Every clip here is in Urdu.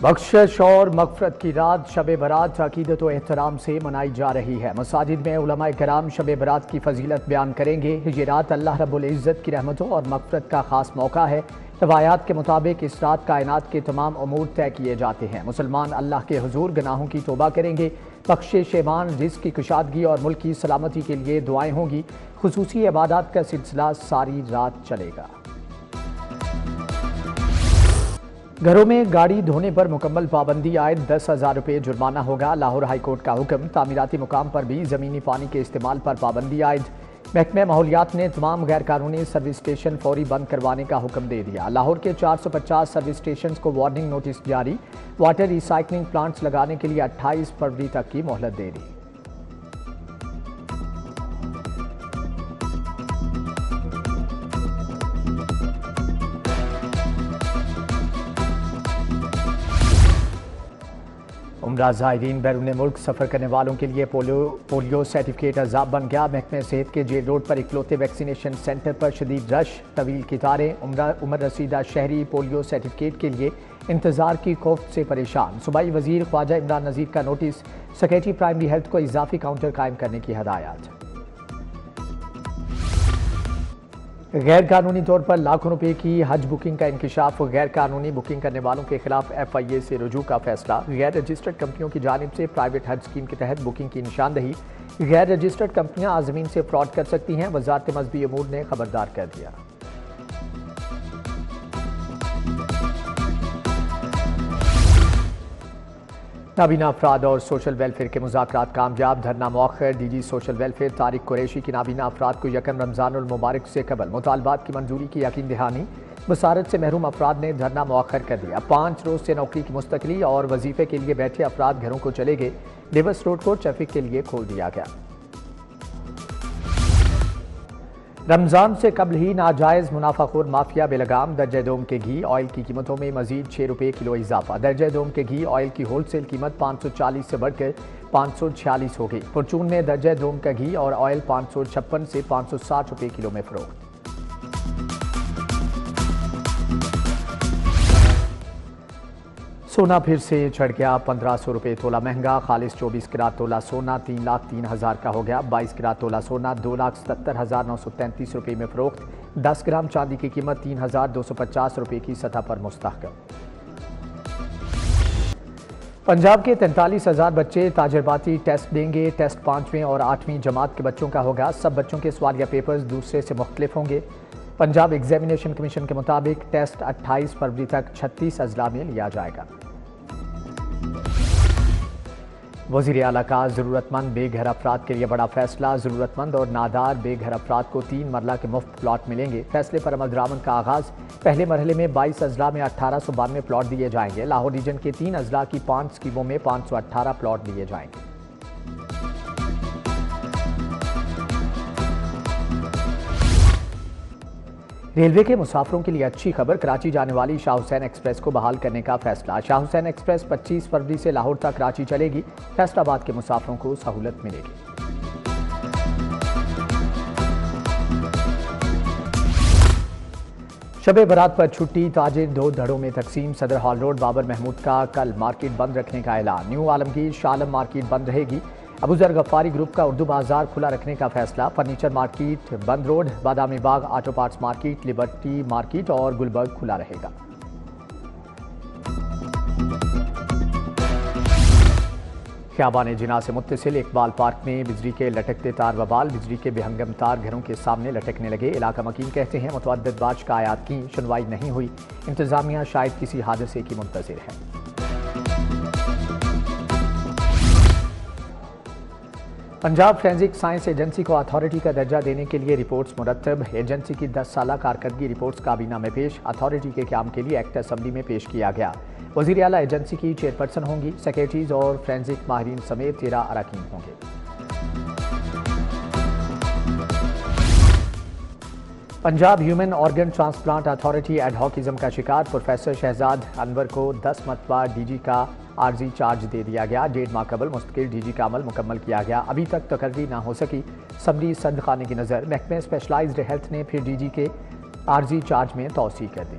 بخشش اور مغفرت کی رات شب برات عقیدت و احترام سے منائی جا رہی ہے۔ مساجد میں علماء کرام شب برات کی فضیلت بیان کریں گے۔ یہ رات اللہ رب العزت کی رحمتوں اور مغفرت کا خاص موقع ہے۔ روایات کے مطابق اس رات کائنات کے تمام امور طے کیے جاتے ہیں۔ مسلمان اللہ کے حضور گناہوں کی توبہ کریں گے، بخشش ایمان، رزق کی کشادگی اور ملک کی سلامتی کے لیے دعائیں ہوں گی۔ خصوصی عبادات کا سلسلہ ساری رات چلے گا۔ گھروں میں گاڑی دھونے پر مکمل پابندی عائد 10,000 روپے جرمانہ ہوگا۔ لاہور ہائی کورٹ کا حکم۔ تعمیراتی مقام پر بھی زمینی پانی کے استعمال پر پابندی عائد۔ محکمہ ماحولیات نے تمام غیر قانونی سروس اسٹیشن فوری بند کروانے کا حکم دے دیا۔ لاہور کے 450 سروس اسٹیشنز کو وارننگ نوٹس جاری۔ واٹر ری سائیکلنگ پلانٹس لگانے کے لیے 28 فروری تک کی مہلت دے دی۔ عمرہ زائرین بیرون ملک سفر کرنے والوں کے لیے پولیو سرٹیفکیٹ عذاب بن گیا۔ محکمہ صحت کے جیل روڈ پر اکلوتے ویکسینیشن سینٹر پر شدید رش، طویل قطاریں۔ عمر رسیدہ شہری پولیو سرٹیفکیٹ کے لیے انتظار کی کوفت سے پریشان۔ صوبائی وزیر خواجہ عمران نذیر کا نوٹس، سیکریٹری پرائمری ہیلتھ کو اضافی کاؤنٹر قائم کرنے کی ہدایات۔ غیر قانونی طور پر لاکھوں روپے کی حج بکنگ کا انکشاف۔ غیر قانونی بکنگ کرنے والوں کے خلاف FIA سے رجوع کا فیصلہ۔ غیر رجسٹرڈ کمپنیوں کی جانب سے پرائیویٹ حج اسکیم کے تحت بکنگ کی نشاندہی۔ غیر رجسٹرڈ کمپنیاں عازمین سے فراڈ کر سکتی ہیں، وزارت مذہبی امور نے خبردار کر دیا۔ نابینا افراد اور سوشل ویلفیئر کے مذاکرات کامیاب، دھرنا مؤخر۔ DG social welfare Tariq Qureshi کی نابینا افراد کو یکم رمضان المبارک سے قبل مطالبات کی منظوری کی یقین دہانی۔ بصارت سے محروم افراد نے دھرنا مؤخر کر دیا۔ 5 روز سے نوکری کی مستقلی اور وظیفے کے لیے بیٹھے افراد گھروں کو چلے گئے۔ ڈیوس روڈ کو ٹریفک کے لیے کھول دیا گیا۔ رمضان سے قبل ہی ناجائز منافع خور مافیا بے لگام۔ درجہ دوم کے گھی آئل کی قیمتوں میں مزید 6 روپے کلو اضافہ۔ درجہ دوم کے گھی آئل کی ہول سیل قیمت 540 سے بڑھ کر 546 ہو گئی۔ پرچون میں درجہ دوم کا گھی اور آئل 556 سے 560 روپے کلو میں فروخت۔ سونا پھر سے چڑھ گیا، 1500 روپے تولہ مہنگا۔ خالص 24 کیرات تولہ سونا 3,03,000 کا ہو گیا۔ 22 کیرات تولہ سونا 2,77,933 روپے میں فروخت۔ 10 گرام چاندی کی قیمت 3,250 روپے کی سطح پر مستحکم۔ پنجاب کے 43,000 بچے تجرباتی ٹیسٹ دیں گے۔ ٹیسٹ 5ویں اور 8ویں جماعت کے بچوں کا ہوگا۔ سب بچوں کے سوالیہ پیپرز دوسرے سے مختلف ہوں گے۔ پنجاب ایگزامینیشن کمیشن کے مطابق ٹیسٹ 28 فروری تک 36 اضلاع میں لیا جائے گا۔ وزیر اعلیٰ کا ضرورت مند بے گھر افراد کے لیے بڑا فیصلہ۔ ضرورت مند اور نادار بے گھر افراد کو 3 مرلہ کے مفت پلاٹ ملیں گے۔ فیصلے پر عمل درآمد کا آغاز۔ پہلے مرحلے میں 22 اضلاع میں 1892 پلاٹ دیے جائیں گے۔ لاہور ریجن کے 3 اضلاع کی 5 اسکیموں میں 518 پلاٹ دیے جائیں گے۔ ریلوے کے مسافروں کے لیے اچھی خبر، کراچی جانے والی شاہ حسین ایکسپریس کو بحال کرنے کا فیصلہ۔ شاہ حسین ایکسپریس 25 فروری سے لاہور تک کراچی چلے گی۔ فیصل آباد کے مسافروں کو سہولت ملے گی۔ شب برات پر چھٹی، تاجر 2 دھڑوں میں تقسیم۔ صدر ہال روڈ بابر محمود کا کل مارکیٹ بند رکھنے کا اعلان۔ نیو عالمگیر شاہ عالم مارکیٹ بند رہے گی۔ ابو ذر غفاری گروپ کا اردو بازار کھلا رکھنے کا فیصلہ۔ فرنیچر مارکیٹ بند روڈ، بادامی باغ auto parts market, Liberty market اور گلبرگ کھلا رہے گا۔ خیابان جناح سے متصل اقبال پارک میں بجلی کے لٹکتے تار وبال۔ بجلی کے بے ہنگم تار گھروں کے سامنے لٹکنے لگے۔ علاقہ مکین کہتے ہیں متعدد بار شکایات کی، سنوائی نہیں ہوئی۔ انتظامیہ شاید کسی حادثے کی منتظر ہے۔ پنجاب فورینزک سائنس ایجنسی کو اتھارٹی کا درجہ دینے کے لیے رپورٹس مرتب۔ ایجنسی کی 10 سالہ کارکردگی رپورٹس کابینہ میں پیش۔ اتھارٹی کے قیام کے لیے ایکٹ اسمبلی میں پیش کیا گیا۔ وزیر اعلیٰ ایجنسی کی چیئرپرسن ہوں گی۔ سیکریٹریز اور فورینزک ماہرین سمیت 13 اراکین ہوں گے۔ Punjab human organ transplant authority adhocism کا شکار۔ پروفیسر شہزاد انور کو 10 مرتبہ DG کا عارضی چارج دے دیا گیا۔ 1.5 ماہ قبل مستقل DG کا عمل مکمل کیا گیا، ابھی تک تقرری نہ ہو سکی۔ سمری سد خانے کی نظر۔ محکمہ اسپیشلائزڈ ہیلتھ نے پھر DG کے عارضی چارج میں توسیع کر دی۔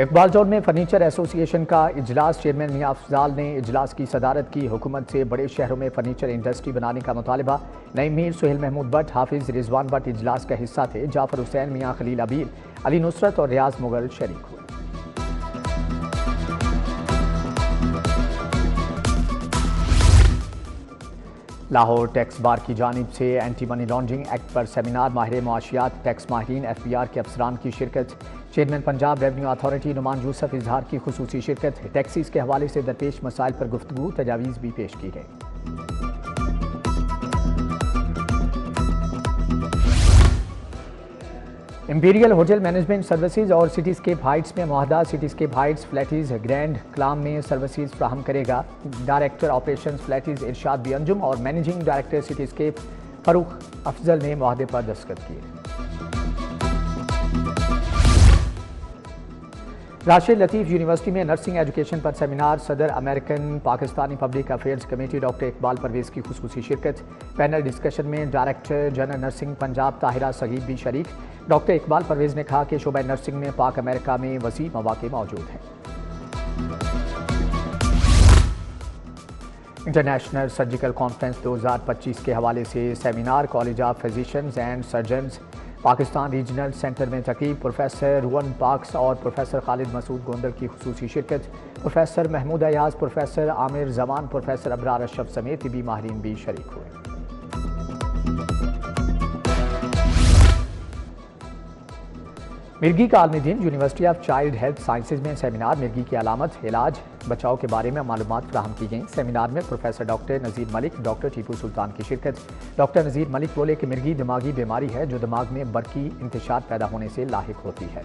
اقبال چوک میں فرنیچر ایسوسی ایشن کا اجلاس، چیئرمین میاں افضال نے اجلاس کی صدارت کی۔ حکومت سے بڑے شہروں میں فرنیچر انڈسٹری بنانے کا مطالبہ۔ نعیم میر، سہیل محمود بٹ، حافظ رضوان بٹ اجلاس کا حصہ تھے۔ جعفر حسین، میاں خلیل عبیر، علی نصرت اور ریاض مغل شریک ہوئے۔ لاہور ٹیکس بار کی جانب سے اینٹی منی لانڈرنگ ایکٹ پر سیمینار، ماہر معاشیات، ٹیکس ماہرین، ایف بی آر کے افسران کی شرکت۔ Chairman Punjab revenue authority Nauman Yousaf اظہار کی خصوصی شرکت۔ ٹیکسیز کے حوالے سے درپیش مسائل پر گفتگو، تجاویز بھی پیش کی گئی۔ امپیریل ہوٹل مینجمنٹ سروسز اور سٹی اسکیپ ہائٹس میں معاہدہ۔ سٹی اسکیپ ہائٹس فلیٹیز گرینڈ کلام میں سروسز فراہم کرے گا۔ ڈائریکٹر آپریشنز فلیٹیز ارشاد بی انجم اور managing director cityscape Farooq Afzal نے معاہدے پر دستخط کیے۔ راشد لطیف یونیورسٹی میں نرسنگ ایجوکیشن پر سیمینار، صدر American Pakistani public affairs committee doctor Iqbal Pervaiz کی خصوصی شرکت۔ پینل ڈسکشن میں director general nursing Punjab Tahira سعید بھی شریک۔ ڈاکٹر اقبال پرویز نے کہا کہ شعبہ نرسنگ میں پاک امریکہ میں وسیع مواقع موجود ہیں۔ انٹرنیشنل سرجیکل کانفرنس 2025 کے حوالے سے seminar, college of physicians and surgeons Pakistan regional centre میں تقریب۔ پروفیسر روہن پاکس اور پروفیسر خالد مسعود گوندل کی خصوصی شرکت۔ پروفیسر محمود ایاز، پروفیسر عامر زمان، پروفیسر ابرار اشرف سمیت طبی ماہرین بھی شریک ہوئے۔ مرگی کا عالمی دن، university of child health sciences میں سیمینار، مرگی کی علامت، علاج، بچاؤ کے بارے میں معلومات فراہم کی گئیں۔ سیمینار میں پروفیسر ڈاکٹر نذیر ملک، ڈاکٹر ٹیپو سلطان کی شرکت۔ ڈاکٹر نذیر ملک بولے کہ مرگی دماغی بیماری ہے جو دماغ میں برقی انتشار پیدا ہونے سے لاحق ہوتی ہے۔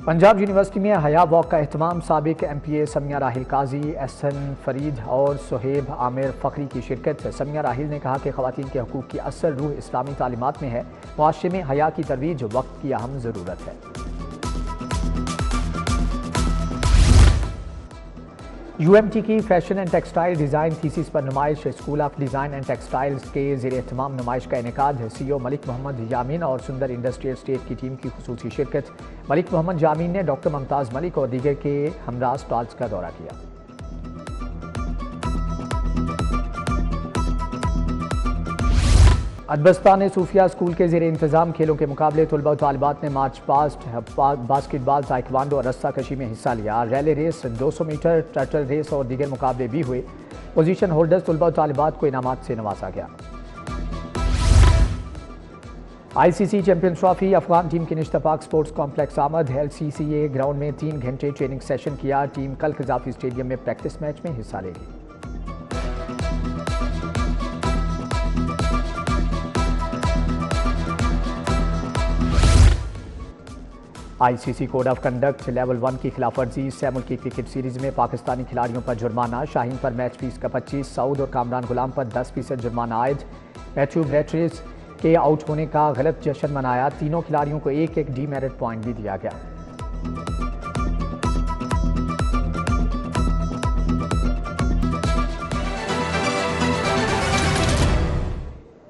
پنجاب یونیورسٹی میں حیا واک کا اہتمام، سابق ایم پی اے سمیہ راحل قاضی، احسن فرید اور صہیب عامر فخری کی شرکت۔ سمیہ راحل نے کہا کہ خواتین کے حقوق کی اصل روح اسلامی تعلیمات میں ہے، معاشرے میں حیا کی ترویج وقت کی اہم ضرورت ہے۔ یو ایم ٹی کی fashion and textile design thesis پر نمائش، school of design and textiles کے زیر اہتمام نمائش کا انعقاد۔ سی او ملک محمد یامین اور سندر انڈسٹریل اسٹیٹ کی ٹیم کی خصوصی شرکت۔ ملک محمد یامین نے ڈاکٹر ممتاز ملک اور دیگر کے ہمراہ اسٹالز کا دورہ کیا۔ ادبستان صوفیہ اسکول کے زیر انتظام کھیلوں کے مقابلے، طلباء و طالبات نے march past, basketball, taekwondo اور رسہ کشی میں حصہ لیا۔ Relay race, 200 metre, turtle race اور دیگر مقابلے بھی ہوئے۔ پوزیشن ہولڈرز طلباء و طالبات کو انعامات سے نوازا گیا۔ I C C champions trophy, Afghan team کی نشتہ پاک سپورٹس کمپلیکس آمد۔ L C C A ground میں 3 گھنٹے ٹریننگ سیشن کیا۔ ٹیم کل قذافی اسٹیڈیم میں پریکٹس میچ میں حصہ لے گی۔ I C C code of conduct level 1 کی خلاف ورزی، 6 ملکی کرکٹ سیریز میں پاکستانی کھلاڑیوں پر جرمانہ۔ شاہین پر میچ فیس کا 25، سعود اور کامران غلام پر 10% جرمانہ عائد۔ میتھیو بریٹریس کے آؤٹ ہونے کا غلط جشن منایا، تینوں کھلاڑیوں کو ایک ڈی میرٹ پوائنٹ بھی دیا گیا۔